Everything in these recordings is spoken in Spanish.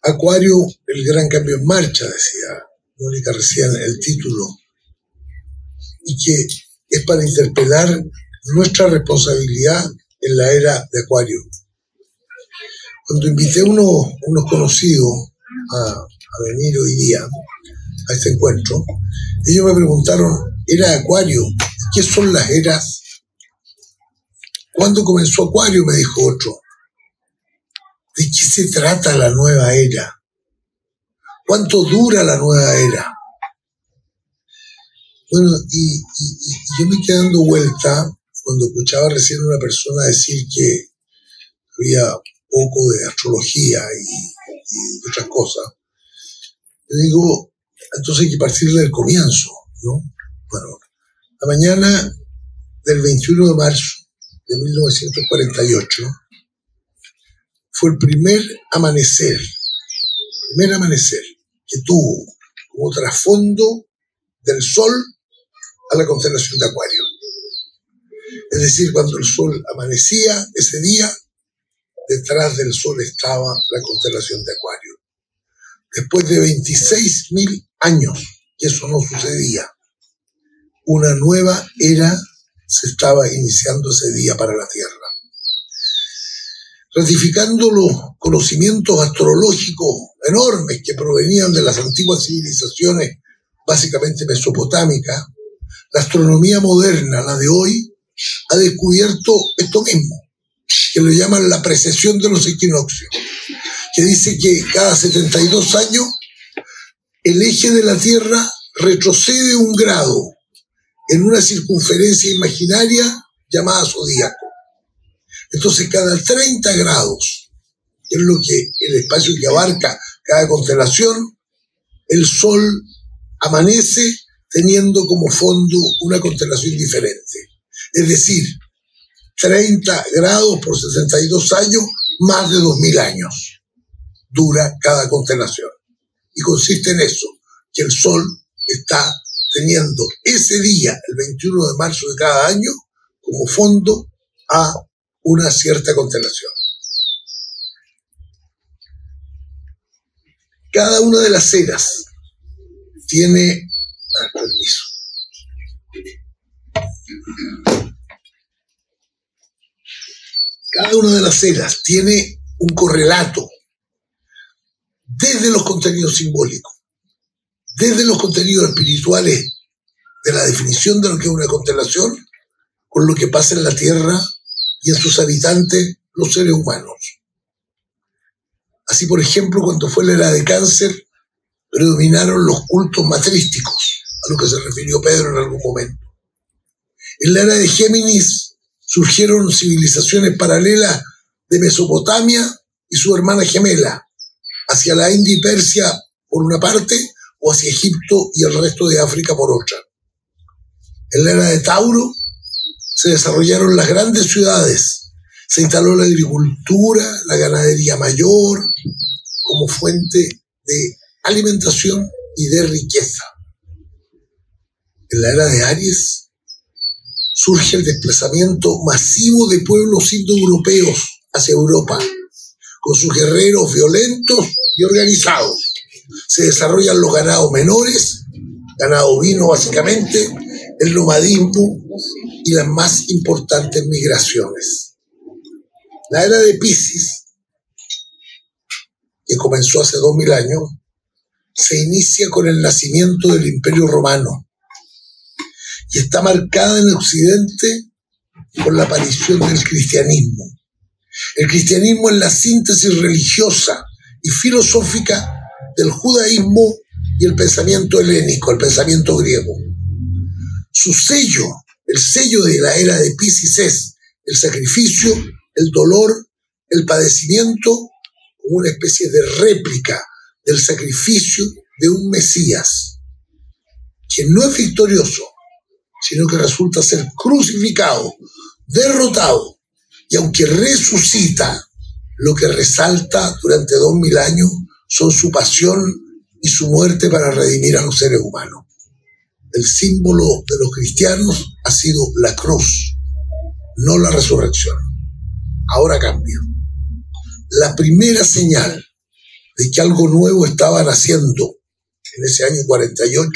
Acuario, el gran cambio en marcha, decía Mónica recién, el título, y que es para interpelar nuestra responsabilidad en la era de Acuario. Cuando invité a unos conocidos a venir hoy día a este encuentro, ellos me preguntaron, ¿era Acuario? ¿Qué son las eras? ¿Cuándo comenzó Acuario?, me dijo otro. ¿De qué se trata la nueva era? ¿Cuánto dura la nueva era? Bueno, y yo me quedé dando vuelta cuando escuchaba recién a una persona decir que había poco de astrología y de otras cosas. Le digo, entonces hay que partir del comienzo, ¿no? Bueno, la mañana del 21 de marzo de 1948 fue el primer amanecer que tuvo como trasfondo del Sol a la constelación de Acuario. Es decir, cuando el Sol amanecía ese día, detrás del Sol estaba la constelación de Acuario. Después de 26.000 años que eso no sucedía, una nueva era se estaba iniciando ese día para la Tierra. Ratificando los conocimientos astrológicos enormes que provenían de las antiguas civilizaciones, básicamente mesopotámicas, la astronomía moderna, la de hoy, ha descubierto esto mismo, que lo llaman la precesión de los equinoccios, que dice que cada 72 años el eje de la Tierra retrocede 1 grado en una circunferencia imaginaria llamada zodíaco. Entonces, cada 30 grados, que es lo que el espacio que abarca cada constelación, el Sol amanece teniendo como fondo una constelación diferente. Es decir, 30 grados por 62 años, más de 2.000 años dura cada constelación. Y consiste en eso, que el Sol está teniendo ese día, el 21 de marzo de cada año, como fondo a una cierta constelación. Cada una de las eras tiene... permiso. Cada una de las eras tiene un correlato desde los contenidos simbólicos, desde los contenidos espirituales de la definición de lo que es una constelación, con lo que pasa en la Tierra y en sus habitantes, los seres humanos. Así, por ejemplo, cuando fue la era de Cáncer, predominaron los cultos matrísticos, a lo que se refirió Pedro en algún momento. En la era de Géminis surgieron civilizaciones paralelas de Mesopotamia y su hermana gemela, hacia la India y Persia por una parte, o hacia Egipto y el resto de África por otra. En la era de Tauro se desarrollaron las grandes ciudades, se instaló la agricultura, la ganadería mayor, como fuente de alimentación y de riqueza. En la era de Aries surge el desplazamiento masivo de pueblos indoeuropeos hacia Europa, con sus guerreros violentos y organizados. Se desarrollan los ganados menores, ganado ovino básicamente, el nomadismo y las más importantes migraciones. La era de Piscis, que comenzó hace 2.000 años, se inicia con el nacimiento del Imperio Romano y está marcada en Occidente por la aparición del cristianismo. El cristianismo es la síntesis religiosa y filosófica del judaísmo y el pensamiento helénico, el pensamiento griego. Su sello, el sello de la era de Piscis, es el sacrificio, el dolor, el padecimiento, como una especie de réplica del sacrificio de un Mesías, que no es victorioso, sino que resulta ser crucificado, derrotado, y aunque resucita, lo que resalta durante 2.000 años son su pasión y su muerte para redimir a los seres humanos. El símbolo de los cristianos ha sido la cruz, no la resurrección. Ahora cambia. La primera señal de que algo nuevo estaba naciendo en ese año 48,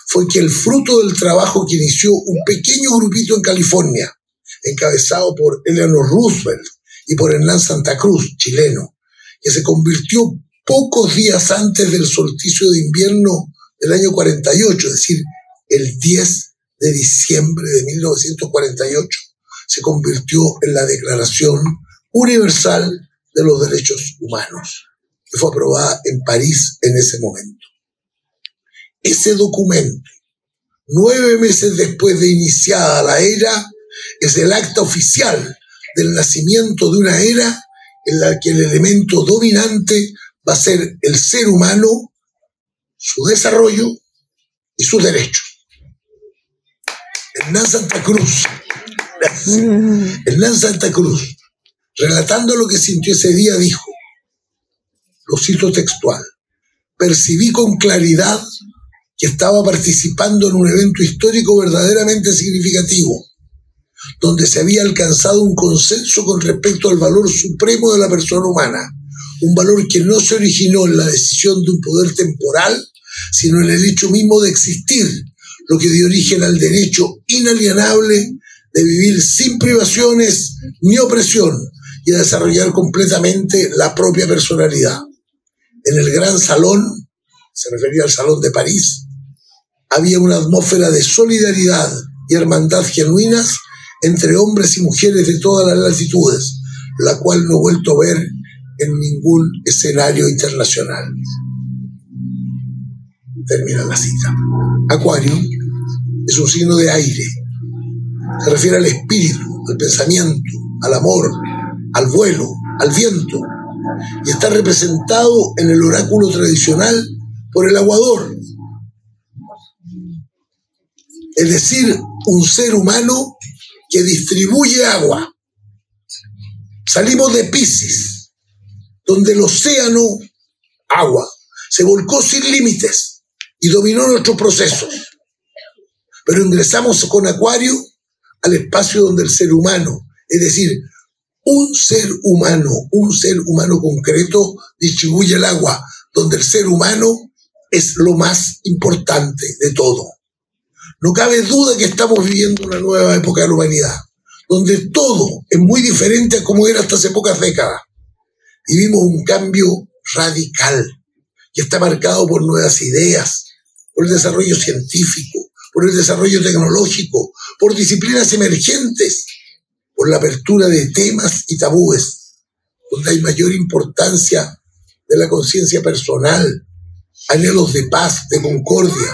fue que el fruto del trabajo que inició un pequeño grupito en California, encabezado por Eleanor Roosevelt y por Hernán Santa Cruz, chileno, que se convirtió pocos días antes del solsticio de invierno del año 48, es decir, el 10 de diciembre de 1948, se convirtió en la Declaración Universal de los Derechos Humanos, que fue aprobada en París en ese momento. Ese documento, 9 meses después de iniciada la era, es el acta oficial del nacimiento de una era en la que el elemento dominante va a ser el ser humano, su desarrollo y sus derechos. Hernán Santa Cruz, relatando lo que sintió ese día, dijo, lo cito textual: percibí con claridad que estaba participando en un evento histórico verdaderamente significativo, donde se había alcanzado un consenso con respecto al valor supremo de la persona humana, un valor que no se originó en la decisión de un poder temporal, sino en el hecho mismo de existir, lo que dio origen al derecho inalienable de vivir sin privaciones ni opresión y a desarrollar completamente la propia personalidad. En el gran salón, se refería al Salón de París, había una atmósfera de solidaridad y hermandad genuinas entre hombres y mujeres de todas las latitudes, la cual no he vuelto a ver en ningún escenario internacional. Termina la cita. Acuario es un signo de aire. Se refiere al espíritu, al pensamiento, al amor, al vuelo, al viento, y está representado en el oráculo tradicional por el aguador, es decir, un ser humano que distribuye agua. Salimos de Piscis, donde el océano, agua, se volcó sin límites y dominó nuestros procesos. Pero ingresamos con Acuario al espacio donde el ser humano, es decir, un ser humano concreto, distribuye el agua, donde el ser humano es lo más importante de todo. No cabe duda que estamos viviendo una nueva época de la humanidad, donde todo es muy diferente a como era hasta hace pocas décadas. Vivimos un cambio radical que está marcado por nuevas ideas, por el desarrollo científico, por el desarrollo tecnológico, por disciplinas emergentes, por la apertura de temas y tabúes, donde hay mayor importancia de la conciencia personal, anhelos de paz, de concordia,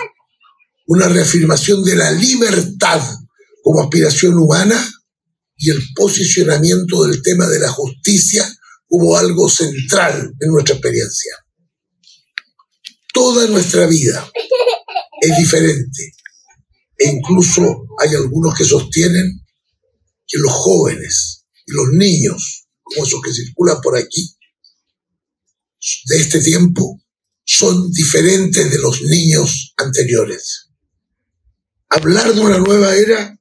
una reafirmación de la libertad como aspiración humana y el posicionamiento del tema de la justicia como algo central en nuestra experiencia. Toda nuestra vida es diferente e incluso hay algunos que sostienen que los jóvenes y los niños, como esos que circulan por aquí, de este tiempo, son diferentes de los niños anteriores. Hablar de una nueva era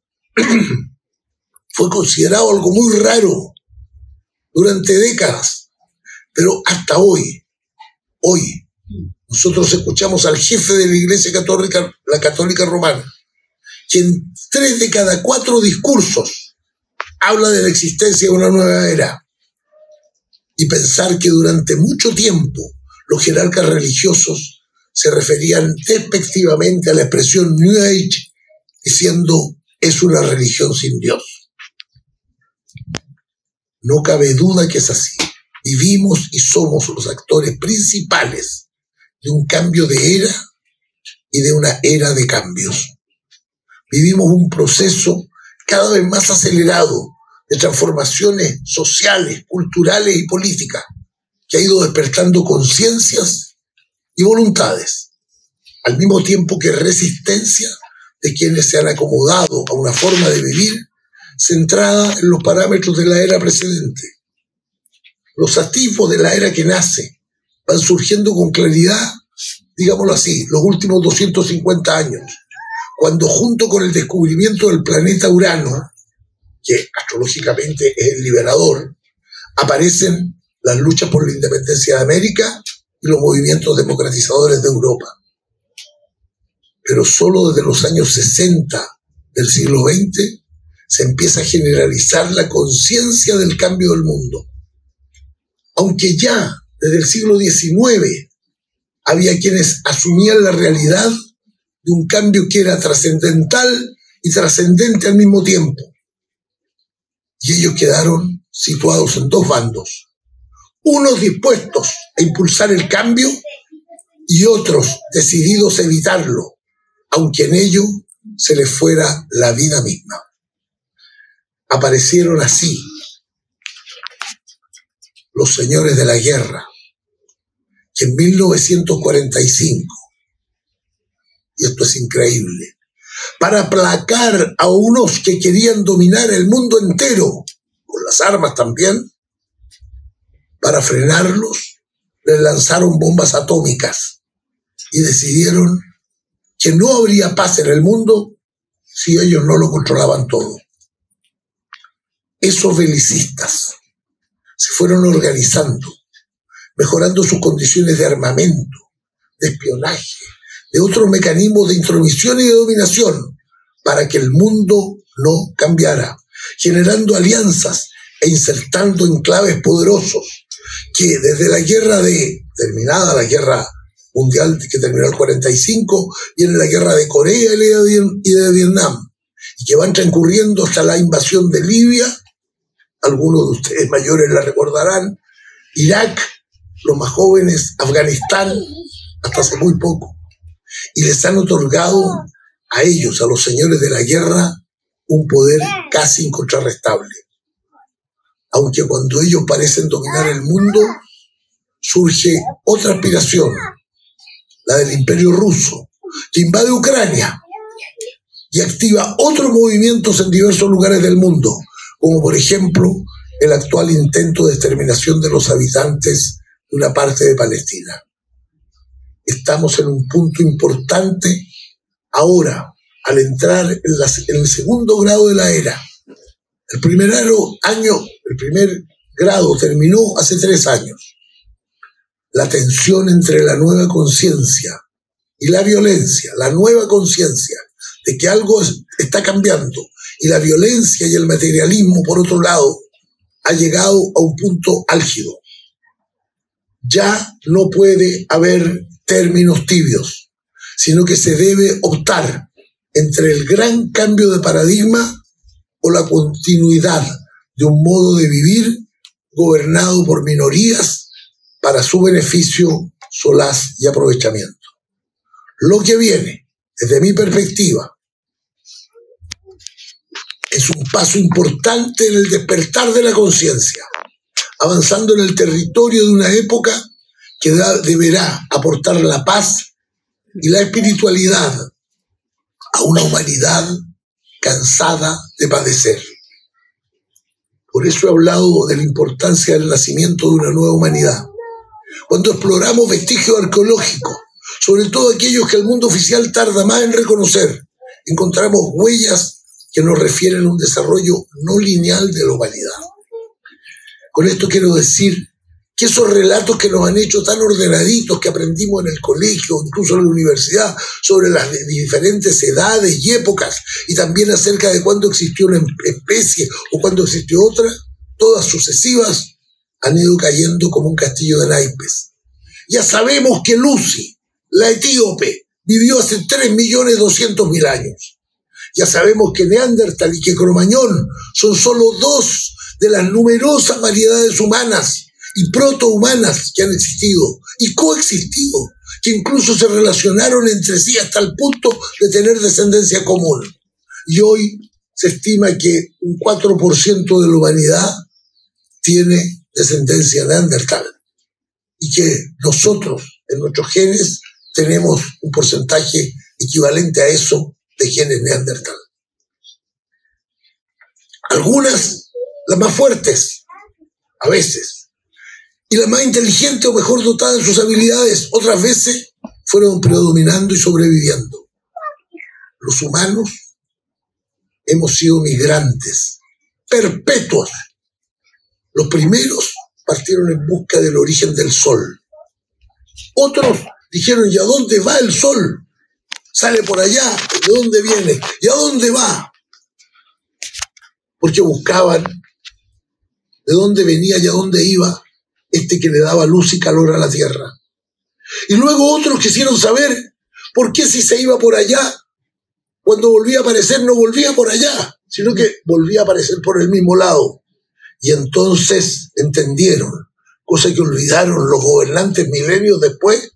fue considerado algo muy raro durante décadas, pero hasta hoy, nosotros escuchamos al jefe de la Iglesia Católica, la Católica Romana, que en 3 de cada 4 discursos habla de la existencia de una nueva era. Y pensar que durante mucho tiempo los jerarcas religiosos se referían despectivamente a la expresión New Age, diciendo es una religión sin Dios. No cabe duda que es así. Vivimos y somos los actores principales de un cambio de era y de una era de cambios. Vivimos un proceso cada vez más acelerado de transformaciones sociales, culturales y políticas que ha ido despertando conciencias y voluntades, al mismo tiempo que resistencia de quienes se han acomodado a una forma de vivir centrada en los parámetros de la era precedente. Los atisbos de la era que nace van surgiendo con claridad, digámoslo así, los últimos 250 años, cuando junto con el descubrimiento del planeta Urano, que astrológicamente es el liberador, aparecen las luchas por la independencia de América y los movimientos democratizadores de Europa. Pero solo desde los años 60 del siglo XX se empieza a generalizar la conciencia del cambio del mundo. Aunque ya desde el siglo XIX había quienes asumían la realidad de un cambio que era trascendental y trascendente al mismo tiempo. Y ellos quedaron situados en dos bandos. Unos dispuestos a impulsar el cambio y otros decididos a evitarlo, aunque en ello se les fuera la vida misma. Aparecieron así los señores de la guerra, que en 1945, y esto es increíble, para aplacar a unos que querían dominar el mundo entero, con las armas también, para frenarlos, les lanzaron bombas atómicas y decidieron que no habría paz en el mundo si ellos no lo controlaban todo. Esos belicistas se fueron organizando, mejorando sus condiciones de armamento, de espionaje, de otros mecanismos de intromisión y de dominación para que el mundo no cambiara, generando alianzas e insertando enclaves poderosos que desde la guerra terminada la guerra mundial que terminó en el 45, viene la guerra de Corea y de Vietnam, y que van transcurriendo hasta la invasión de Libia, algunos de ustedes mayores la recordarán, Irak, los más jóvenes, Afganistán, hasta hace muy poco. Y les han otorgado a ellos, a los señores de la guerra, un poder casi incontrarrestable. Aunque cuando ellos parecen dominar el mundo, surge otra aspiración, la del Imperio Ruso, que invade Ucrania y activa otros movimientos en diversos lugares del mundo, como por ejemplo el actual intento de exterminación de los habitantes de una parte de Palestina. Estamos en un punto importante ahora, al entrar en el segundo grado de la era. El primer grado terminó hace 3 años. La tensión entre la nueva conciencia y la violencia, la nueva conciencia de que algo está cambiando, y la violencia y el materialismo, por otro lado, ha llegado a un punto álgido. Ya no puede haber términos tibios, sino que se debe optar entre el gran cambio de paradigma o la continuidad de un modo de vivir gobernado por minorías para su beneficio, solaz y aprovechamiento. Lo que viene, desde mi perspectiva, es un paso importante en el despertar de la conciencia, avanzando en el territorio de una época que deberá aportar la paz y la espiritualidad a una humanidad cansada de padecer. Por eso he hablado de la importancia del nacimiento de una nueva humanidad. Cuando exploramos vestigios arqueológicos, sobre todo aquellos que el mundo oficial tarda más en reconocer, encontramos huellas que nos refieren a un desarrollo no lineal de la humanidad. Con esto quiero decir que esos relatos que nos han hecho tan ordenaditos que aprendimos en el colegio, incluso en la universidad, sobre las diferentes edades y épocas, y también acerca de cuándo existió una especie o cuándo existió otra, todas sucesivas, han ido cayendo como un castillo de naipes. Ya sabemos que Lucy, la etíope, vivió hace 3.200.000 años. Ya sabemos que Neandertal y que Cromañón son solo 2 de las numerosas variedades humanas y protohumanas que han existido y coexistido, que incluso se relacionaron entre sí hasta el punto de tener descendencia común. Y hoy se estima que un 4% de la humanidad tiene descendencia neandertal y que nosotros, en nuestros genes, tenemos un porcentaje equivalente a eso de genes neandertal. Algunas, las más fuertes, a veces, y las más inteligentes o mejor dotadas de sus habilidades, otras veces fueron predominando y sobreviviendo. Los humanos hemos sido migrantes, perpetuos. Los primeros partieron en busca del origen del sol. Otros dijeron, ¿y a dónde va el sol? Sale por allá, ¿de dónde viene? ¿Y a dónde va? Porque buscaban de dónde venía y a dónde iba este que le daba luz y calor a la tierra. Y luego otros quisieron saber por qué si se iba por allá, cuando volvía a aparecer no volvía por allá, sino que volvía a aparecer por el mismo lado. Y entonces entendieron, cosa que olvidaron los gobernantes milenios después,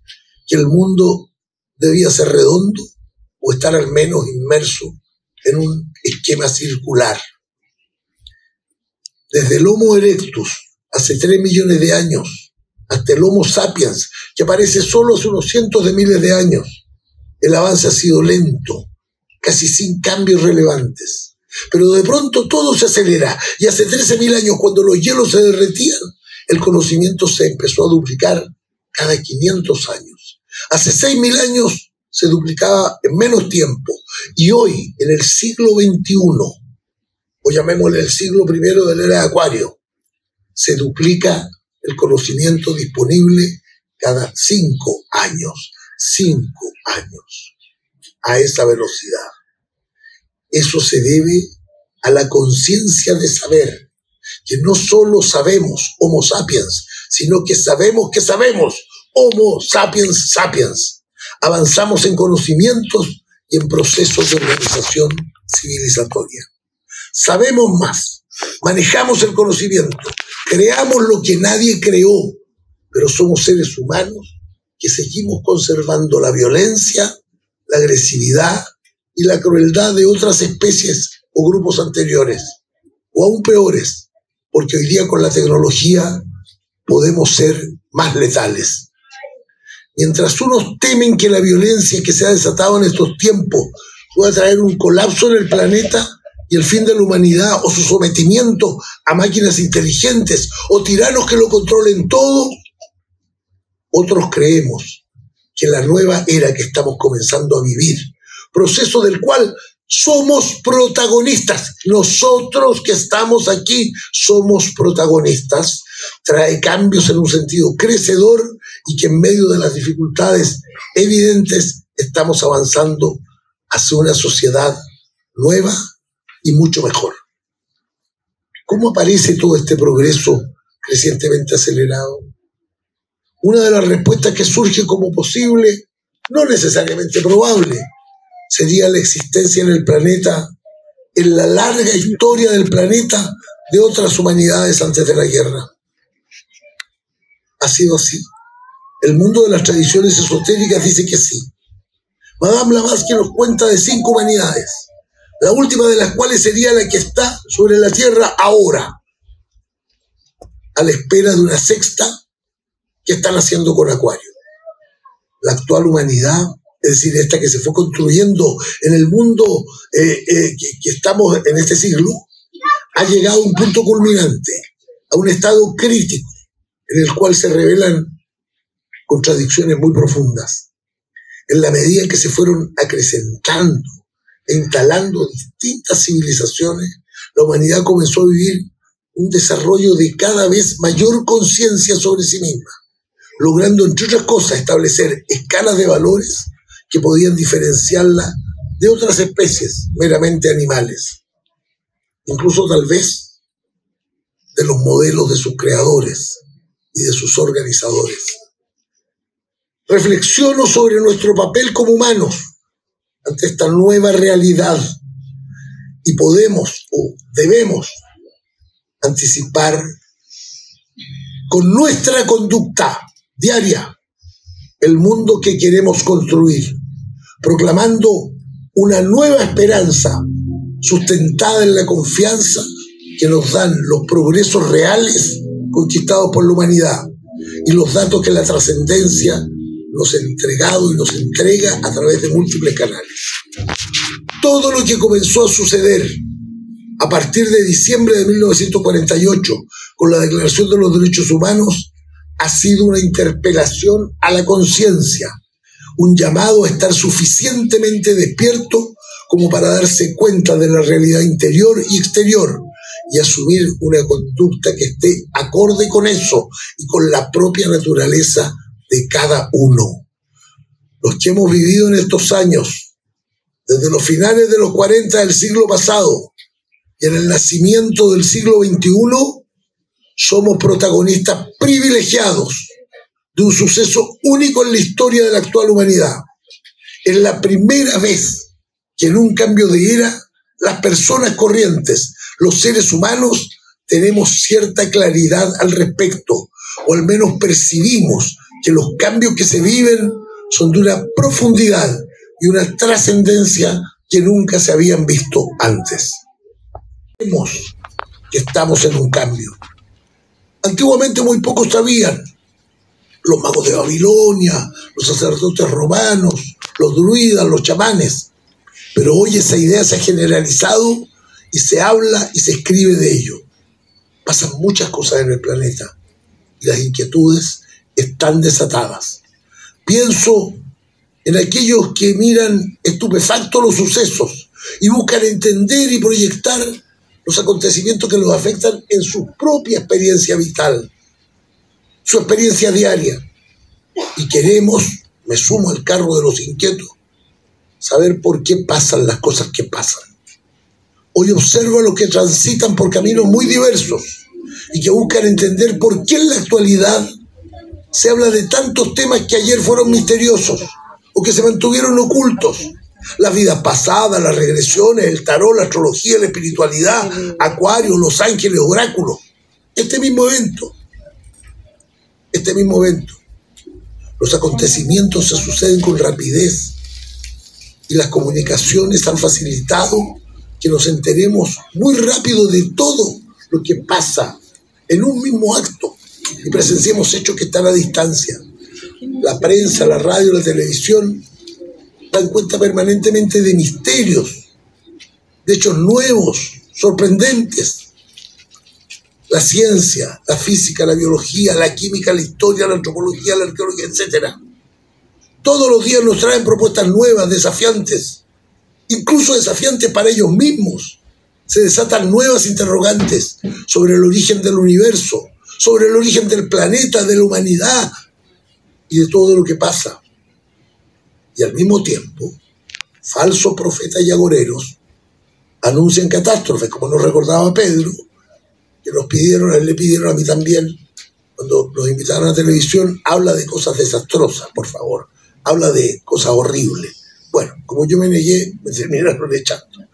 que el mundo debía ser redondo o estar al menos inmerso en un esquema circular. Desde el Homo erectus, hace 3 millones de años, hasta el Homo sapiens, que aparece solo hace unos cientos de miles de años, el avance ha sido lento, casi sin cambios relevantes. Pero de pronto todo se acelera, y hace 13.000 años, cuando los hielos se derretían, el conocimiento se empezó a duplicar cada 500 años. Hace 6.000 años se duplicaba en menos tiempo, y hoy, en el siglo XXI, o llamémosle el siglo I de la era de Acuario, se duplica el conocimiento disponible cada 5 años. 5 años. A esa velocidad. Eso se debe a la conciencia de saber, que no solo sabemos Homo sapiens, sino que sabemos, Homo sapiens sapiens. Avanzamos en conocimientos y en procesos de organización civilizatoria. Sabemos más, manejamos el conocimiento, creamos lo que nadie creó, pero somos seres humanos que seguimos conservando la violencia, la agresividad y la crueldad de otras especies o grupos anteriores, o aún peores, porque hoy día con la tecnología podemos ser más letales. Mientras unos temen que la violencia que se ha desatado en estos tiempos pueda traer un colapso en el planeta y el fin de la humanidad, o su sometimiento a máquinas inteligentes o tiranos que lo controlen todo, otros creemos que la nueva era que estamos comenzando a vivir, proceso del cual somos protagonistas, nosotros que estamos aquí somos protagonistas, trae cambios en un sentido crecedor y que en medio de las dificultades evidentes estamos avanzando hacia una sociedad nueva y mucho mejor. ¿Cómo aparece todo este progreso crecientemente acelerado? Una de las respuestas que surge como posible, no necesariamente probable, sería la existencia en el planeta, en la larga historia del planeta, de otras humanidades antes de la guerra. Ha sido así. El mundo de las tradiciones esotéricas dice que sí. Madame Blavatsky nos cuenta de 5 humanidades, la última de las cuales sería la que está sobre la Tierra ahora, a la espera de una sexta que están haciendo con Acuario. La actual humanidad, es decir, esta que se fue construyendo en el mundo que estamos en este siglo, ha llegado a un punto culminante, a un estado crítico, en el cual se revelan contradicciones muy profundas. En la medida en que se fueron acrecentando e instalando distintas civilizaciones, la humanidad comenzó a vivir un desarrollo de cada vez mayor conciencia sobre sí misma, logrando, entre otras cosas, establecer escalas de valores que podían diferenciarla de otras especies meramente animales, incluso tal vez de los modelos de sus creadores y de sus organizadores. Reflexiono sobre nuestro papel como humanos ante esta nueva realidad y podemos o debemos anticipar con nuestra conducta diaria el mundo que queremos construir, proclamando una nueva esperanza sustentada en la confianza que nos dan los progresos reales conquistados por la humanidad y los datos que la trascendencia nos ha entregado y nos entrega a través de múltiples canales. Todo lo que comenzó a suceder a partir de diciembre de 1948 con la Declaración de los Derechos Humanos ha sido una interpelación a la conciencia, un llamado a estar suficientemente despierto como para darse cuenta de la realidad interior y exterior y asumir una conducta que esté acorde con eso y con la propia naturaleza de cada uno. Los que hemos vivido en estos años, desde los finales de los 40 del siglo pasado y en el nacimiento del siglo XXI, somos protagonistas privilegiados de un suceso único en la historia de la actual humanidad. Es la primera vez que en un cambio de era, las personas corrientes, los seres humanos, tenemos cierta claridad al respecto, o al menos percibimos que los cambios que se viven son de una profundidad y una trascendencia que nunca se habían visto antes. Vemos que estamos en un cambio. Antiguamente muy pocos sabían. Los magos de Babilonia, los sacerdotes romanos, los druidas, los chamanes. Pero hoy esa idea se ha generalizado y se habla y se escribe de ello. Pasan muchas cosas en el planeta y las inquietudes están desatadas. Pienso en aquellos que miran estupefactos los sucesos y buscan entender y proyectar los acontecimientos que los afectan en su propia experiencia vital, su experiencia diaria. Y queremos, me sumo al cargo de los inquietos, saber por qué pasan las cosas que pasan. Hoy observo a los que transitan por caminos muy diversos y que buscan entender por qué en la actualidad se habla de tantos temas que ayer fueron misteriosos o que se mantuvieron ocultos. Las vidas pasadas, las regresiones, el tarot, la astrología, la espiritualidad, Acuario, los ángeles, oráculos. Este mismo evento. Los acontecimientos se suceden con rapidez y las comunicaciones han facilitado que nos enteremos muy rápido de todo lo que pasa en un mismo acto y presenciemos hechos que están a distancia. La prensa, la radio, la televisión dan cuenta permanentemente de misterios, de hechos nuevos, sorprendentes. La ciencia, la física, la biología, la química, la historia, la antropología, la arqueología, etc. Todos los días nos traen propuestas nuevas, desafiantes, incluso desafiantes para ellos mismos. Se desatan nuevas interrogantes sobre el origen del universo, sobre el origen del planeta, de la humanidad y de todo lo que pasa. Y al mismo tiempo, falsos profetas y agoreros anuncian catástrofes, como nos recordaba Pedro, que nos pidieron, a él le pidieron a mí también, cuando nos invitaron a la televisión, habla de cosas desastrosas, por favor, habla de cosas horribles. Bueno, como yo me negué, me terminaron echando.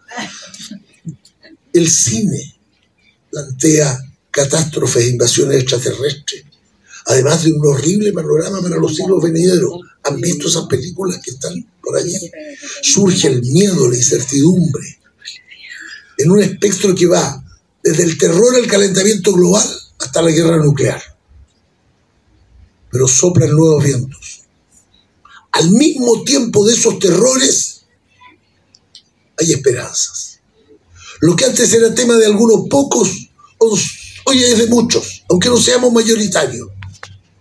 El cine plantea catástrofes e invasiones extraterrestres, además de un horrible panorama para los siglos venideros. ¿Han visto esas películas que están por allí? Surge el miedo, la incertidumbre, en un espectro que va desde el terror al calentamiento global hasta la guerra nuclear. Pero soplan nuevos vientos. Al mismo tiempo de esos terrores, hay esperanzas. Lo que antes era tema de algunos pocos, hoy es de muchos, aunque no seamos mayoritarios,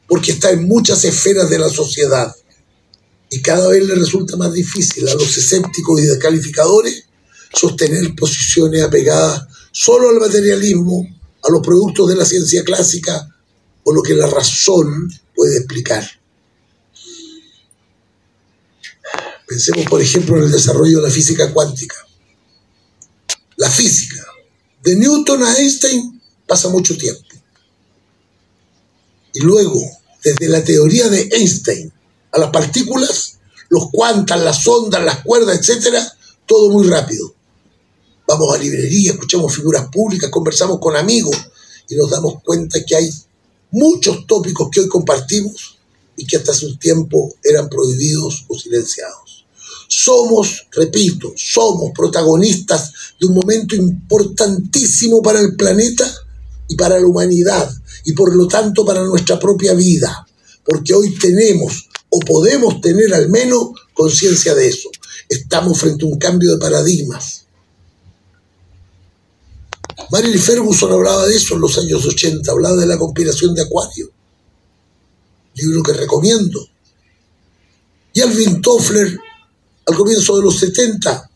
porque está en muchas esferas de la sociedad. Y cada vez le resulta más difícil a los escépticos y descalificadores sostener posiciones apegadas solo al materialismo, a los productos de la ciencia clásica o lo que la razón puede explicar. Pensemos, por ejemplo, en el desarrollo de la física cuántica. La física, de Newton a Einstein, pasa mucho tiempo. Y luego, desde la teoría de Einstein a las partículas, los cuantas, las ondas, las cuerdas, etcétera, todo muy rápido. Vamos a librería, escuchamos figuras públicas, conversamos con amigos y nos damos cuenta que hay muchos tópicos que hoy compartimos y que hasta hace un tiempo eran prohibidos o silenciados. Somos, repito, somos protagonistas de un momento importantísimo para el planeta y para la humanidad y por lo tanto para nuestra propia vida, porque hoy tenemos o podemos tener al menos conciencia de eso. Estamos frente a un cambio de paradigmas. Mary Ferguson hablaba de eso en los años 80, hablaba de la conspiración de Acuario, libro que recomiendo. Y Alvin Toffler, al comienzo de los 70,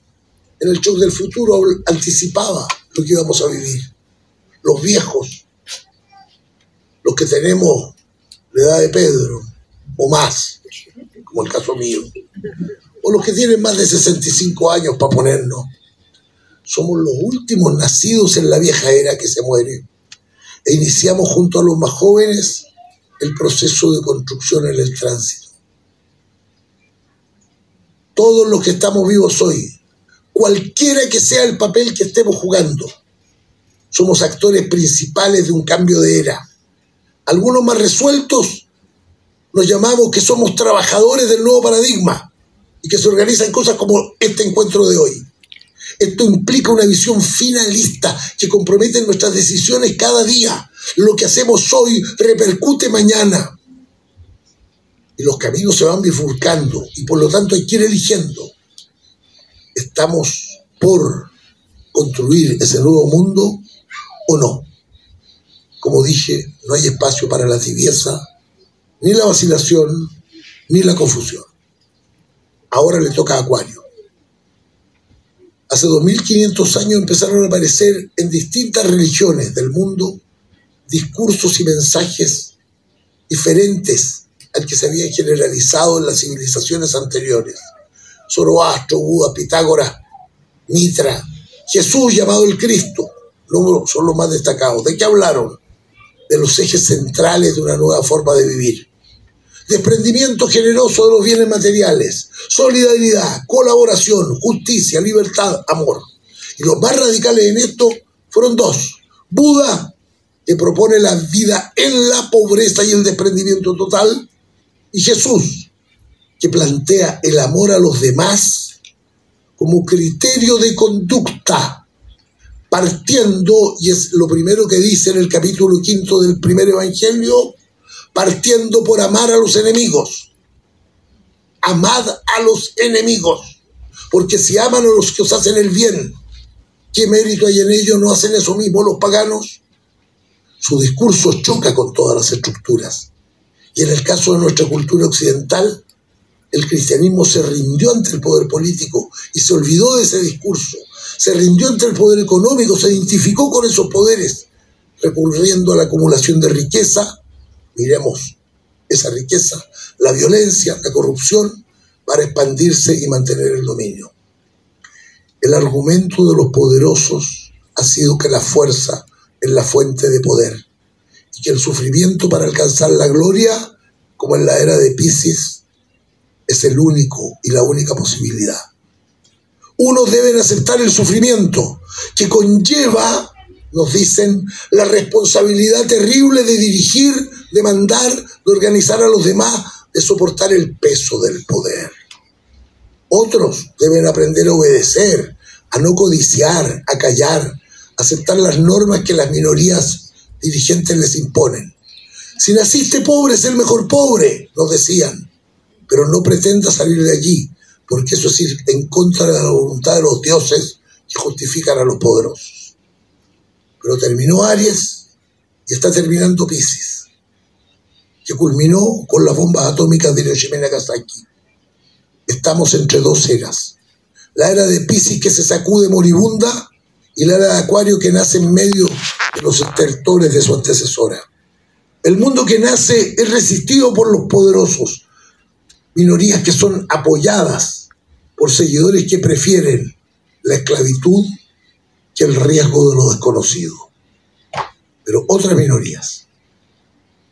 en el Shock del Futuro, anticipaba lo que íbamos a vivir. los viejos, los que tenemos la edad de Pedro, o más, como el caso mío, o los que tienen más de 65 años para ponernos, somos los últimos nacidos en la vieja era que se muere, e iniciamos junto a los más jóvenes el proceso de construcción en el tránsito. Todos los que estamos vivos hoy, cualquiera que sea el papel que estemos jugando, somos actores principales de un cambio de era. Algunos más resueltos nos llamamos que somos trabajadores del nuevo paradigma y que se organizan cosas como este encuentro de hoy. Esto implica una visión finalista que compromete nuestras decisiones cada día. Lo que hacemos hoy repercute mañana. Y los caminos se van bifurcando y por lo tanto hay que ir eligiendo. ¿Estamos por construir ese nuevo mundo o no? Como dije, no hay espacio para la tibieza, ni la vacilación, ni la confusión. Ahora le toca a Acuario. Hace 2500 años empezaron a aparecer en distintas religiones del mundo discursos y mensajes diferentes al que se habían generalizado en las civilizaciones anteriores. Zoroastro, Buda, Pitágoras, Mitra, Jesús llamado el Cristo, son los más destacados. ¿De qué hablaron? De los ejes centrales de una nueva forma de vivir. Desprendimiento generoso de los bienes materiales, solidaridad, colaboración, justicia, libertad, amor. Y los más radicales en esto fueron dos. Buda, que propone la vida en la pobreza y el desprendimiento total, y Jesús, que plantea el amor a los demás como criterio de conducta, partiendo, y es lo primero que dice en el capítulo 5 del primer evangelio, partiendo por amar a los enemigos. Amad a los enemigos, porque si aman a los que os hacen el bien, ¿qué mérito hay en ello? ¿No hacen eso mismo los paganos? Su discurso choca con todas las estructuras. Y en el caso de nuestra cultura occidental, el cristianismo se rindió ante el poder político y se olvidó de ese discurso. Se rindió ante el poder económico, se identificó con esos poderes, recurriendo a la acumulación de riqueza. Miremos esa riqueza, la violencia, la corrupción, para expandirse y mantener el dominio. El argumento de los poderosos ha sido que la fuerza es la fuente de poder y que el sufrimiento para alcanzar la gloria, como en la era de Piscis, es el único y la única posibilidad. Unos deben aceptar el sufrimiento que conlleva, nos dicen, la responsabilidad terrible de dirigir, de mandar, de organizar a los demás, de soportar el peso del poder. Otros deben aprender a obedecer, a no codiciar, a callar, a aceptar las normas que las minorías dirigentes les imponen. Si naciste pobre, sé el mejor pobre, nos decían, pero no pretendas salir de allí, porque eso es ir en contra de la voluntad de los dioses que justifican a los poderosos. Pero terminó Aries y está terminando Piscis, que culminó con las bombas atómicas de Hiroshima y Nagasaki. Estamos entre dos eras. La era de Piscis que se sacude moribunda y la era de Acuario que nace en medio de los estertores de su antecesora. El mundo que nace es resistido por los poderosos, minorías que son apoyadas por seguidores que prefieren la esclavitud que el riesgo de lo desconocido. Pero otras minorías,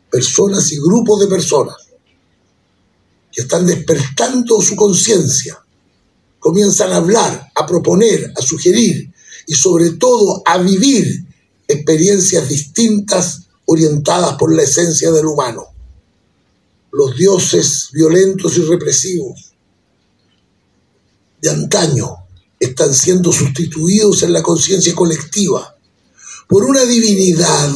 personas y grupos de personas que están despertando su conciencia, comienzan a hablar, a proponer, a sugerir y sobre todo a vivir experiencias distintas orientadas por la esencia del humano. Los dioses violentos y represivos de antaño están siendo sustituidos en la conciencia colectiva por una divinidad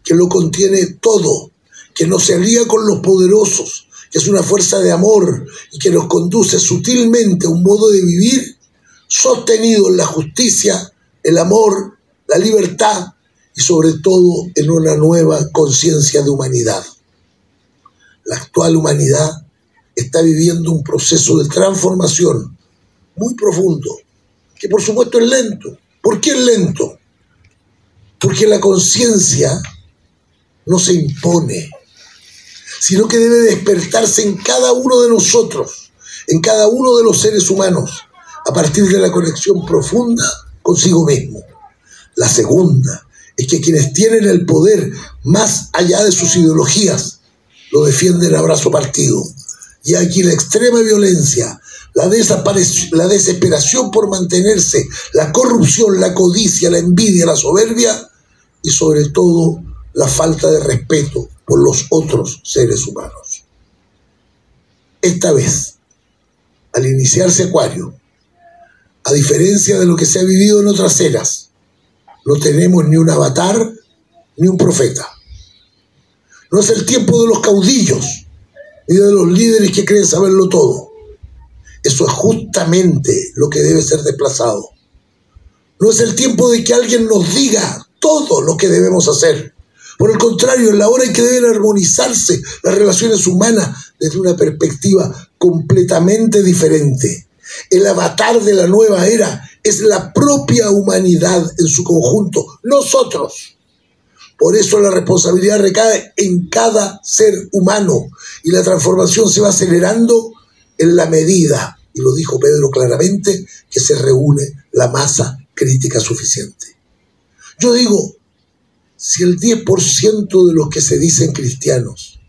que lo contiene todo, que no se alía con los poderosos, que es una fuerza de amor y que nos conduce sutilmente a un modo de vivir sostenido en la justicia, el amor, la libertad y sobre todo en una nueva conciencia de humanidad. La actual humanidad está viviendo un proceso de transformación muy profundo, que por supuesto es lento. ¿Por qué es lento? Porque la conciencia no se impone, sino que debe despertarse en cada uno de nosotros, en cada uno de los seres humanos, a partir de la conexión profunda consigo mismo. La segunda es que quienes tienen el poder más allá de sus ideologías lo defienden a brazo partido. Y aquí la extrema violencia, la desesperación por mantenerse, la corrupción, la codicia, la envidia, la soberbia y sobre todo la falta de respeto por los otros seres humanos. Esta vez, al iniciarse Acuario, a diferencia de lo que se ha vivido en otras eras, no tenemos ni un avatar ni un profeta. No es el tiempo de los caudillos ni de los líderes que creen saberlo todo. Eso es justamente lo que debe ser desplazado. No es el tiempo de que alguien nos diga todo lo que debemos hacer. Por el contrario, es la hora en que deben armonizarse las relaciones humanas desde una perspectiva completamente diferente. El avatar de la nueva era es la propia humanidad en su conjunto, nosotros. Por eso la responsabilidad recae en cada ser humano y la transformación se va acelerando en la medida, y lo dijo Pedro claramente, que se reúne la masa crítica suficiente. Yo digo, si el 10% de los que se dicen cristianos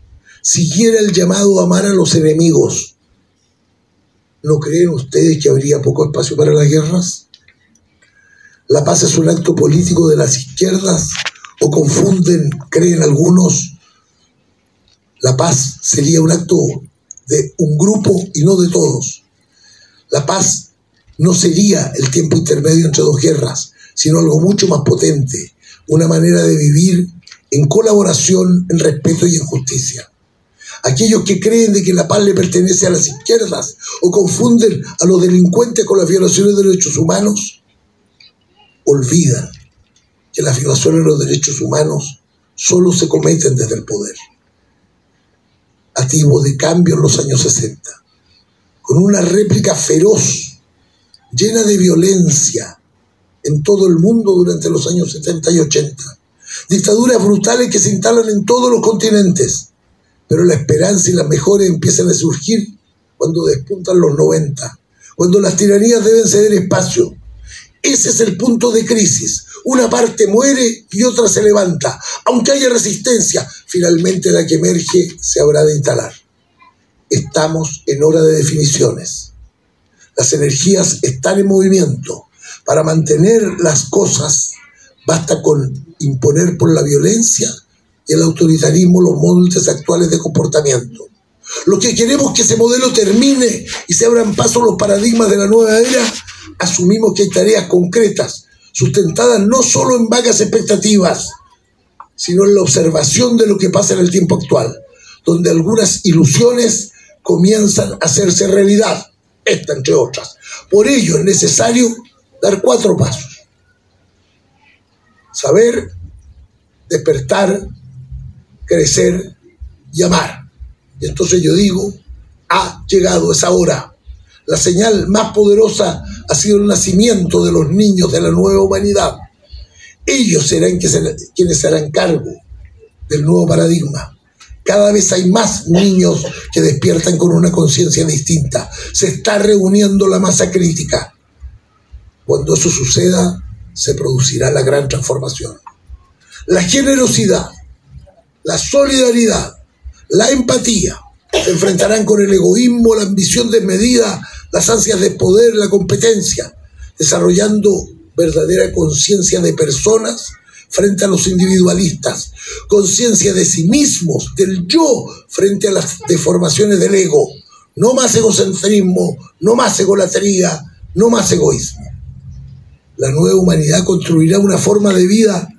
siguiera el llamado a amar a los enemigos, ¿no creen ustedes que habría poco espacio para las guerras? ¿La paz es un acto político de las izquierdas? ¿O confunden, creen algunos, la paz sería un acto de un grupo y no de todos? La paz no sería el tiempo intermedio entre dos guerras, sino algo mucho más potente, una manera de vivir en colaboración, en respeto y en justicia. Aquellos que creen de que la paz le pertenece a las izquierdas o confunden a los delincuentes con las violaciones de derechos humanos, olvidan que las violaciones de los derechos humanos solo se cometen desde el poder. Atisbo de cambio en los años 60, con una réplica feroz, llena de violencia en todo el mundo durante los años 70 y 80. Dictaduras brutales que se instalan en todos los continentes, pero la esperanza y las mejoras empiezan a surgir cuando despuntan los 90, cuando las tiranías deben ceder espacio. Ese es el punto de crisis. Una parte muere y otra se levanta. Aunque haya resistencia, finalmente la que emerge se habrá de instalar. Estamos en hora de definiciones. Las energías están en movimiento. Para mantener las cosas, basta con imponer por la violencia y el autoritarismo los moldes actuales de comportamiento. Los que queremos que ese modelo termine y se abran paso los paradigmas de la nueva era, asumimos que hay tareas concretas, sustentadas no solo en vagas expectativas, sino en la observación de lo que pasa en el tiempo actual, donde algunas ilusiones comienzan a hacerse realidad, esta entre otras. Por ello es necesario dar 4 pasos. Saber, despertar, crecer y amar. Y entonces yo digo, ha llegado esa hora. La señal más poderosa ha sido el nacimiento de los niños de la nueva humanidad. Ellos serán quienes se harán cargo del nuevo paradigma. Cada vez hay más niños que despiertan con una conciencia distinta. Se está reuniendo la masa crítica. Cuando eso suceda, se producirá la gran transformación. La generosidad, la solidaridad, la empatía se enfrentarán con el egoísmo, la ambición desmedida, las ansias de poder, la competencia, desarrollando verdadera conciencia de personas frente a los individualistas, conciencia de sí mismos, del yo frente a las deformaciones del ego. No más egocentrismo, no más egolatría, no más egoísmo. La nueva humanidad construirá una forma de vida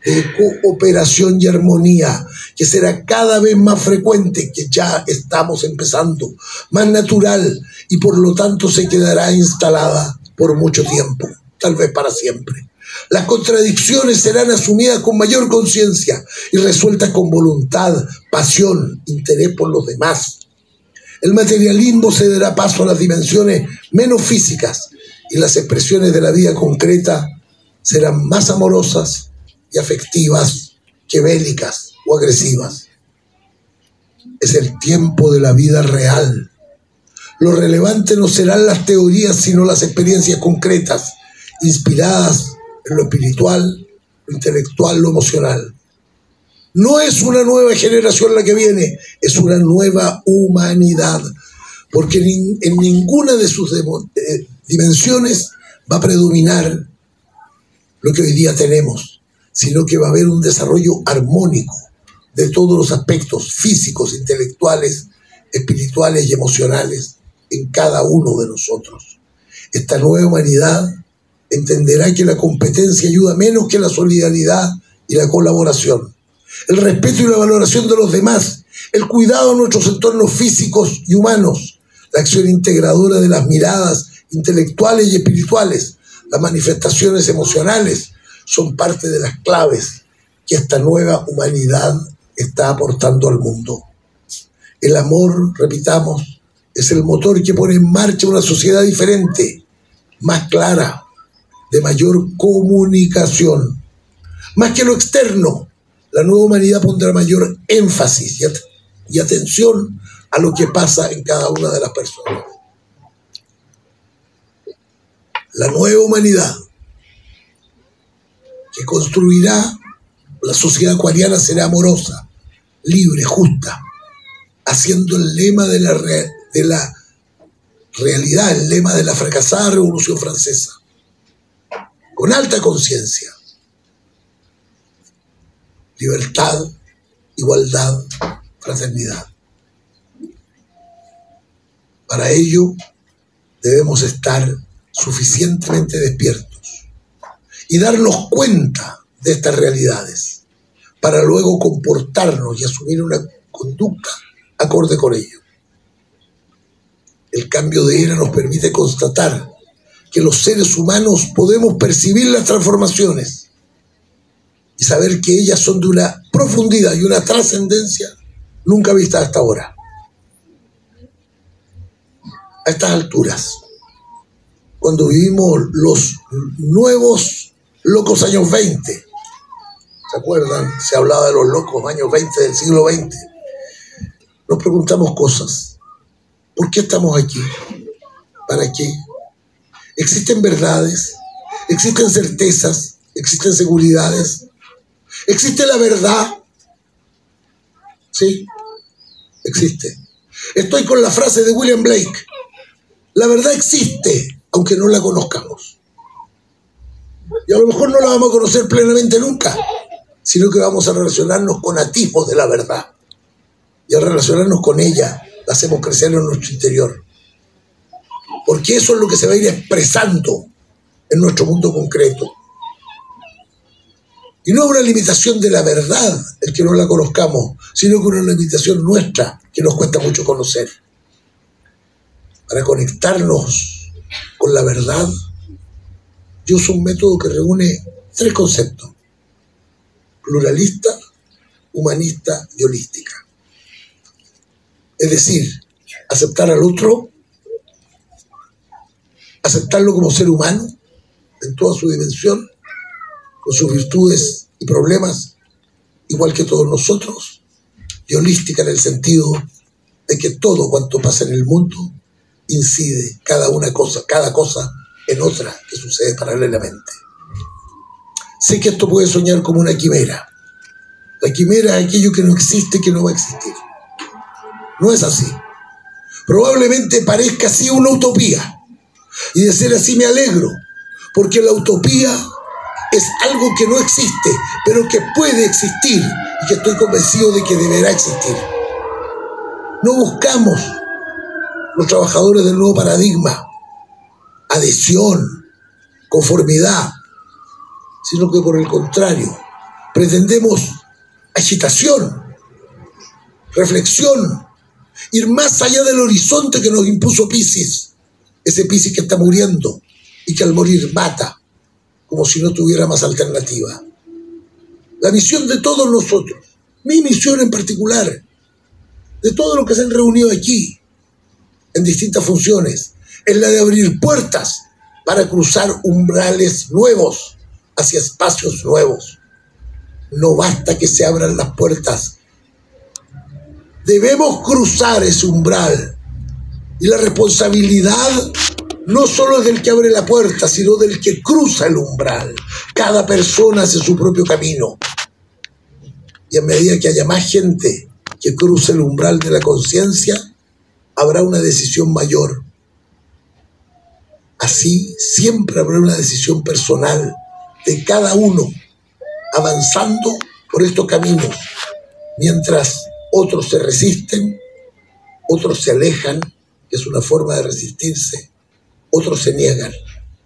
de cooperación y armonía que será cada vez más frecuente, que ya estamos empezando, más natural y por lo tanto se quedará instalada por mucho tiempo, tal vez para siempre. Las contradicciones serán asumidas con mayor conciencia y resueltas con voluntad, pasión, interés por los demás. El materialismo cederá paso a las dimensiones menos físicas y las expresiones de la vida concreta serán más amorosas y afectivas que bélicas o agresivas. Es el tiempo de la vida real. Lo relevante no serán las teorías, sino las experiencias concretas, inspiradas en lo espiritual, lo intelectual, lo emocional. No es una nueva generación la que viene, es una nueva humanidad, porque en ninguna de sus dimensiones va a predominar lo que hoy día tenemos, sino que va a haber un desarrollo armónico de todos los aspectos físicos, intelectuales, espirituales y emocionales en cada uno de nosotros. Esta nueva humanidad entenderá que la competencia ayuda menos que la solidaridad y la colaboración, el respeto y la valoración de los demás, el cuidado de nuestros entornos físicos y humanos, la acción integradora de las miradas intelectuales y espirituales, las manifestaciones emocionales, son parte de las claves que esta nueva humanidad está aportando al mundo. El amor, repitamos, es el motor que pone en marcha una sociedad diferente, más clara, de mayor comunicación. Más que lo externo, la nueva humanidad pondrá mayor énfasis y atención a lo que pasa en cada una de las personas. La nueva humanidad que construirá la sociedad acuariana será amorosa, libre, justa, haciendo el lema de la realidad, el lema de la fracasada Revolución Francesa, con alta conciencia: libertad, igualdad, fraternidad. Para ello debemos estar suficientemente despiertos y darnos cuenta de estas realidades para luego comportarnos y asumir una conducta acorde con ello. El cambio de era nos permite constatar que los seres humanos podemos percibir las transformaciones y saber que ellas son de una profundidad y una trascendencia nunca vista hasta ahora. A estas alturas, cuando vivimos los nuevos locos años 20, ¿se acuerdan? Se hablaba de los locos años 20 del siglo XX. Nos preguntamos cosas. ¿Por qué estamos aquí? ¿Para qué? ¿Existen verdades? ¿Existen certezas? ¿Existen seguridades? ¿Existe la verdad? Sí, existe. Estoy con la frase de William Blake: la verdad existe, aunque no la conozcamos. Y a lo mejor no la vamos a conocer plenamente nunca, sino que vamos a relacionarnos con atisbos de la verdad. Y al relacionarnos con ella, la hacemos crecer en nuestro interior. Porque eso es lo que se va a ir expresando en nuestro mundo concreto. Y no es una limitación de la verdad el que no la conozcamos, sino que una limitación nuestra que nos cuesta mucho conocer. Para conectarnos con la verdad, yo uso un método que reúne tres conceptos: pluralista, humanista y holística. Es decir, aceptar al otro, aceptarlo como ser humano en toda su dimensión, con sus virtudes y problemas, igual que todos nosotros, y holística en el sentido de que todo cuanto pasa en el mundo incide cada cosa en otra que sucede paralelamente. Sé que esto puede soñar como una quimera. La quimera es aquello que no existe, que no va a existir. No es así. Probablemente parezca así una utopía. Y de ser así me alegro, porque la utopía es algo que no existe, pero que puede existir y que estoy convencido de que deberá existir. No buscamos, los trabajadores del nuevo paradigma, adhesión, conformidad, sino que por el contrario, pretendemos agitación, reflexión, ir más allá del horizonte que nos impuso Piscis, ese Piscis que está muriendo y que al morir mata, como si no tuviera más alternativa. La misión de todos nosotros, mi misión en particular, de todos los que se han reunido aquí, en distintas funciones, es la de abrir puertas para cruzar umbrales nuevos hacia espacios nuevos, No basta que se abran las puertas. Debemos cruzar ese umbral. Y la responsabilidad no solo es del que abre la puerta, sino del que cruza el umbral. Cada persona hace su propio camino. Y a medida que haya más gente que cruce el umbral de la conciencia, habrá una decisión mayor. Así siempre habrá una decisión personal de cada uno avanzando por estos caminos. Mientras otros se resisten, otros se alejan, que es una forma de resistirse, otros se niegan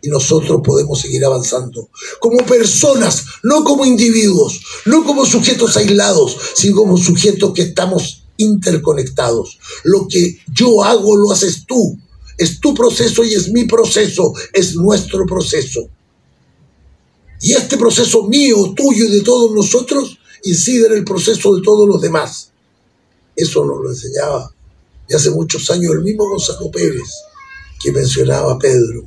y nosotros podemos seguir avanzando como personas, no como individuos, no como sujetos aislados, sino como sujetos que estamos interconectados. Lo que yo hago lo haces tú, es tu proceso y es mi proceso, es nuestro proceso. Y este proceso mío, tuyo y de todos nosotros incide en el proceso de todos los demás. Eso nos lo enseñaba ya hace muchos años el mismo Gonzalo Pérez, que mencionaba a Pedro,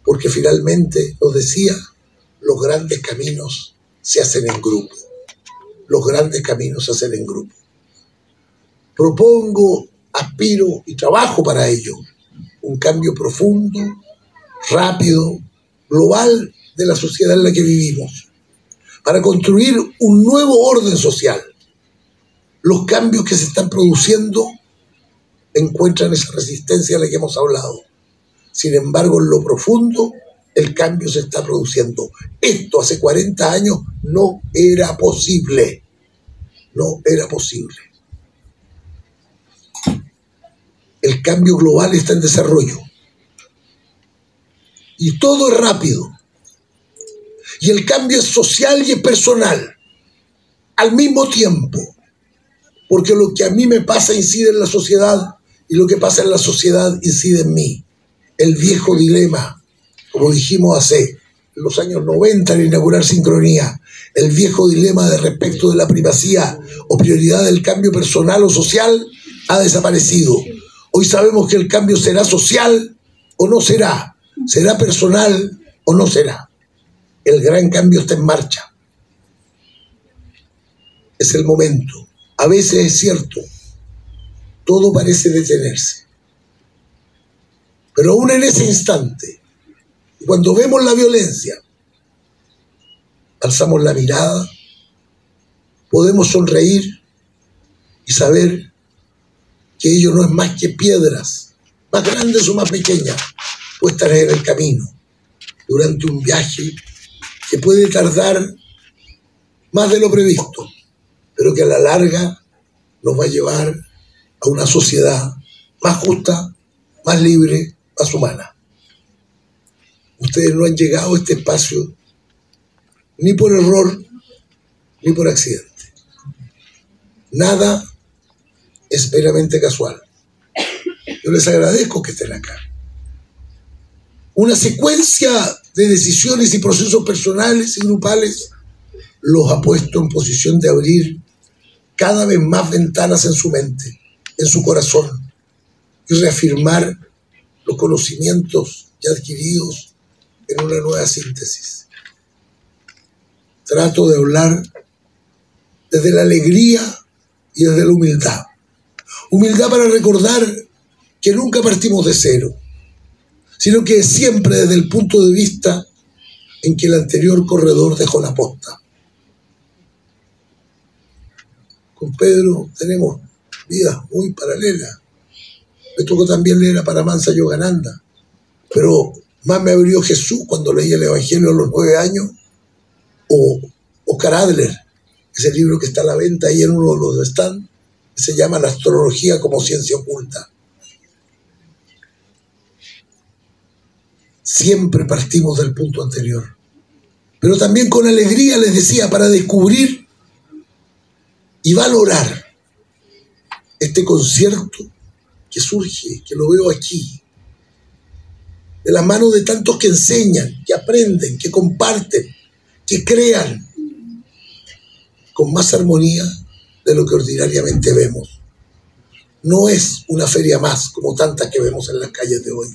porque finalmente nos decía, los grandes caminos se hacen en grupo. Los grandes caminos se hacen en grupo. Propongo, aspiro y trabajo para ello un cambio profundo, rápido, global de la sociedad en la que vivimos, para construir un nuevo orden social. Los cambios que se están produciendo encuentran esa resistencia de la que hemos hablado. Sin embargo, en lo profundo, el cambio se está produciendo. Esto hace 40 años no era posible. No era posible. El cambio global está en desarrollo. Y todo es rápido. Y el cambio es social y es personal. Al mismo tiempo. Porque lo que a mí me pasa incide en la sociedad y lo que pasa en la sociedad incide en mí. El viejo dilema, como dijimos hace los años 90 al inaugurar Sincronía, el viejo dilema de respecto de la primacía o prioridad del cambio personal o social ha desaparecido. Hoy sabemos que el cambio será social o no será, será personal o no será. El gran cambio está en marcha. Es el momento. A veces es cierto, todo parece detenerse. Pero aún en ese instante, cuando vemos la violencia, alzamos la mirada, podemos sonreír y saber que ello no es más que piedras, más grandes o más pequeñas, puestas en el camino, durante un viaje que puede tardar más de lo previsto, pero que a la larga nos va a llevar a una sociedad más justa, más libre, más humana. Ustedes no han llegado a este espacio ni por error, ni por accidente. Nada es meramente casual. Yo les agradezco que estén acá. Una secuencia de decisiones y procesos personales y grupales los ha puesto en posición de abrir cada vez más ventanas en su mente, en su corazón, y reafirmar los conocimientos ya adquiridos en una nueva síntesis. Trato de hablar desde la alegría y desde la humildad. Humildad para recordar que nunca partimos de cero, sino que siempre desde el punto de vista en que el anterior corredor dejó la posta. Con Pedro tenemos vidas muy paralelas. Me tocó también leer a Paramahansa Yogananda, pero más me abrió Jesús cuando leí el Evangelio a los 9 años, o Oscar Adler, ese libro que está a la venta ahí en uno de los stands, que se llama La astrología como ciencia oculta. Siempre partimos del punto anterior, pero también con alegría, les decía, para descubrir y valorar este concierto que surge, que lo veo aquí, de la mano de tantos que enseñan, que aprenden, que comparten, que crean, con más armonía de lo que ordinariamente vemos. No es una feria más como tantas que vemos en las calles de hoy.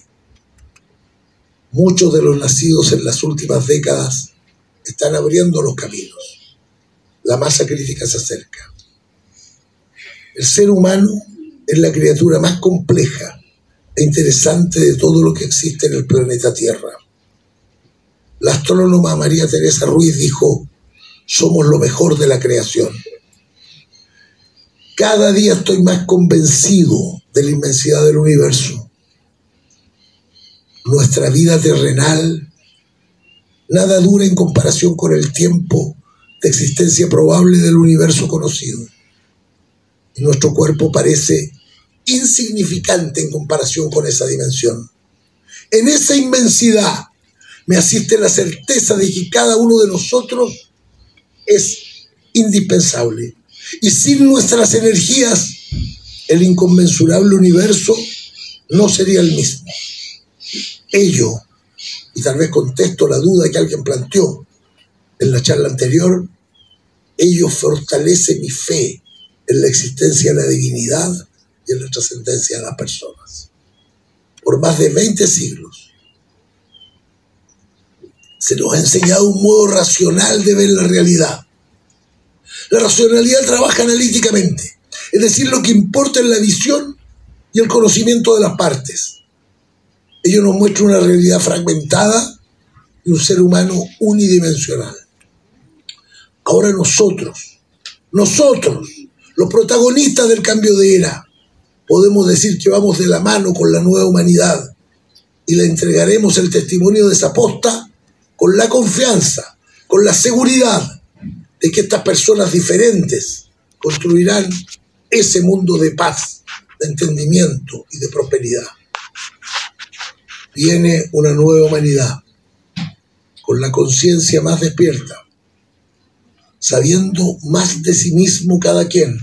Muchos de los nacidos en las últimas décadas están abriendo los caminos. la masa crítica se acerca. El ser humano es la criatura más compleja e interesante de todo lo que existe en el planeta Tierra. La astrónoma María Teresa Ruiz dijo: somos lo mejor de la creación. Cada día estoy más convencido de la inmensidad del universo. Nuestra vida terrenal nada dura en comparación con el tiempo de existencia probable del universo conocido. Y nuestro cuerpo parece insignificante en comparación con esa dimensión. En esa inmensidad me asiste la certeza de que cada uno de nosotros es indispensable. Y sin nuestras energías, el inconmensurable universo no sería el mismo. Ello, y tal vez contesto la duda que alguien planteó en la charla anterior, ello fortalece mi fe en la existencia de la divinidad y en la trascendencia de las personas. Por más de 20 siglos se nos ha enseñado un modo racional de ver la realidad. La racionalidad trabaja analíticamente, es decir, lo que importa es la visión y el conocimiento de las partes. Ello nos muestra una realidad fragmentada y un ser humano unidimensional. Ahora nosotros, los protagonistas del cambio de era, podemos decir que vamos de la mano con la nueva humanidad y le entregaremos el testimonio de esa posta con la confianza, con la seguridad de que estas personas diferentes construirán ese mundo de paz, de entendimiento y de prosperidad. Viene una nueva humanidad con la conciencia más despierta, sabiendo más de sí mismo cada quien,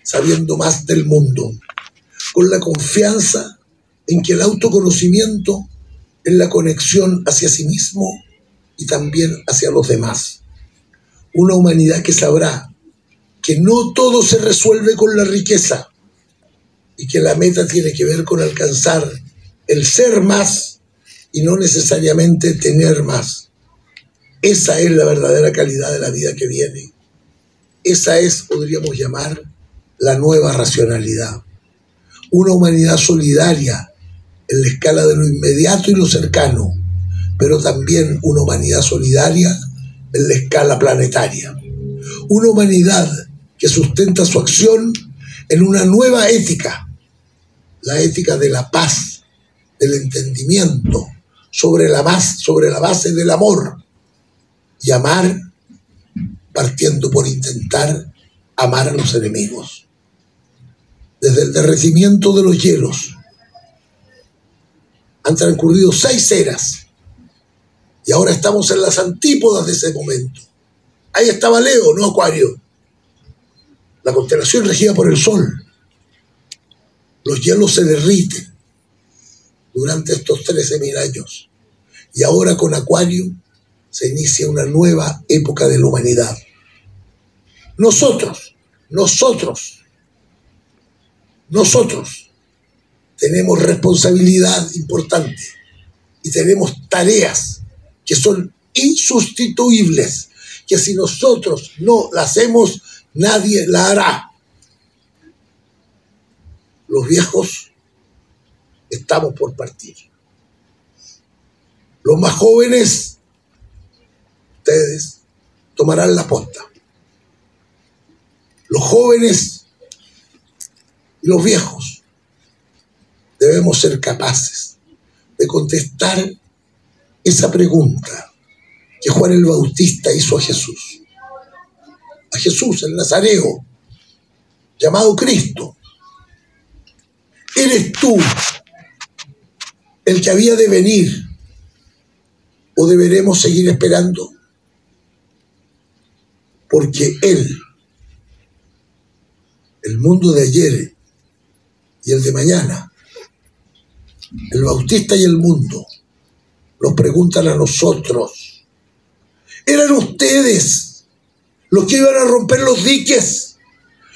sabiendo más del mundo, con la confianza en que el autoconocimiento es la conexión hacia sí mismo y también hacia los demás. Una humanidad que sabrá que no todo se resuelve con la riqueza y que la meta tiene que ver con alcanzar el ser más y no necesariamente tener más. Esa es la verdadera calidad de la vida que viene. Esa es, podríamos llamar, la nueva racionalidad. Una humanidad solidaria en la escala de lo inmediato y lo cercano, pero también una humanidad solidaria en la escala planetaria. Una humanidad que sustenta su acción en una nueva ética, la ética de la paz, del entendimiento, sobre la base del amor, y amar partiendo por intentar amar a los enemigos. Desde el derretimiento de los hielos han transcurrido 6 eras y ahora estamos en las antípodas de ese momento. Ahí estaba Leo, no Acuario, la constelación regida por el Sol. Los hielos se derriten durante estos 13.000 años y ahora con Acuario se inicia una nueva época de la humanidad. Nosotros tenemos responsabilidad importante y tenemos tareas que son insustituibles, que si nosotros no las hacemos, nadie la hará. Los viejos estamos por partir. Los más jóvenes, ustedes, tomarán la posta. Los jóvenes y los viejos debemos ser capaces de contestar esa pregunta que Juan el Bautista hizo a Jesús. A Jesús, el Nazareo, llamado Cristo. ¿Eres tú el que había de venir o deberemos seguir esperando? Porque Él, el mundo de ayer y el de mañana, el Bautista y el mundo, nos preguntan a nosotros: ¿eran ustedes los que iban a romper los diques,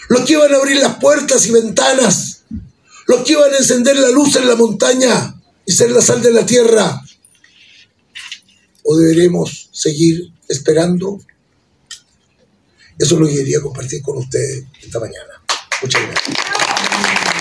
los que iban a abrir las puertas y ventanas, los que iban a encender la luz en la montaña y ser la sal de la tierra? ¿O deberemos seguir esperando? Eso es lo que quería compartir con ustedes esta mañana. Muchas gracias.